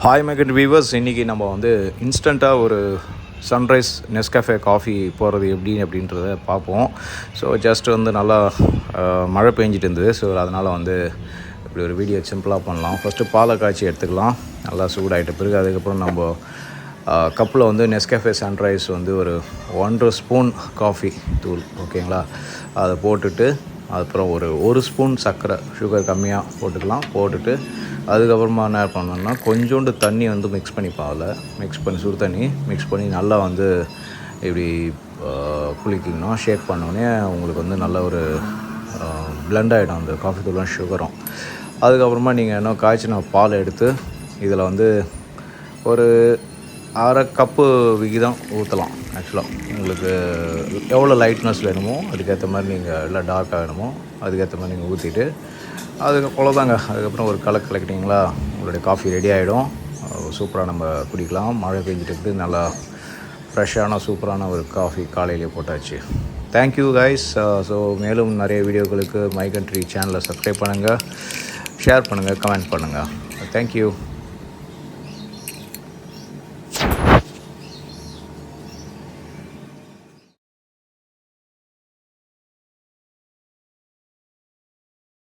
Hi மேக்கட் viewers, இன்றைக்கி நம்ம வந்து இன்ஸ்டண்ட்டாக ஒரு சன்ரைஸ் நெஸ்கஃபே காஃபி போடுறது அப்படின்றத பார்ப்போம். ஸோ ஜஸ்ட் வந்து நல்லா மழை பெஞ்சிட்டு இருந்தது. ஸோ அதனால் வந்து இப்படி ஒரு வீடியோ சிம்பிளாக பண்ணலாம். ஃபஸ்ட்டு பாலை காய்ச்சி எடுத்துக்கலாம். நல்லா சூடாகிட்ட பிறகு அதுக்கப்புறம் நம்ம கப்பில் வந்து நெஸ்கஃபே சன்ரைஸ் வந்து ஒரு 1 ஸ்பூன் காஃபி தூள், ஓகேங்களா, அதை போட்டுட்டு அப்புறம் ஒரு ஸ்பூன் சர்க்கரை, சுகர் கம்மியாக போட்டுக்கலாம். போட்டுட்டு அதுக்கப்புறமா என்ன பண்ணணும்னா கொஞ்சோண்டு தண்ணி வந்து மிக்ஸ் பண்ணிப்போம். அதில் மிக்ஸ் பண்ணி சுடு தண்ணி மிக்ஸ் பண்ணி நல்லா வந்து இப்படி குளிக்கணும். ஷேக் பண்ணோடனே உங்களுக்கு வந்து நல்ல ஒரு பிளெண்ட் ஆகிடும் அந்த காஃபி தூளும் சுகரும். அதுக்கப்புறமா நீங்கள் என்ன காய்ச்சின பால் எடுத்து இதில் வந்து ஒரு அரை கப்பு விகிதம் ஊற்றலாம். ஆக்சுவலாக உங்களுக்கு எவ்வளோ லைட்னஸ் வேணுமோ அதுக்கேற்ற மாதிரி நீங்கள் இல்லை டார்க்காக வேணுமோ அதுக்கேற்ற மாதிரி நீங்கள் ஊற்றிட்டு அவ்வளோதாங்க. அதுக்கப்புறம் ஒரு கலக்கிட்டிங்களா உங்களுடைய காஃபி ரெடி ஆகிடும். சூப்பராக நம்ம குடிக்கலாம். மழை பெஞ்சிட்டு நல்லா ஃப்ரெஷ்ஷான சூப்பரான ஒரு காஃபி காலையிலே போட்டாச்சு. Thank you guys. ஸோ மேலும் நிறைய வீடியோக்களுக்கு மை கண்ட்ரி சேனலை சப்ஸ்கிரைப் பண்ணுங்கள், ஷேர் பண்ணுங்கள், கமெண்ட் பண்ணுங்கள். தேங்க்யூ.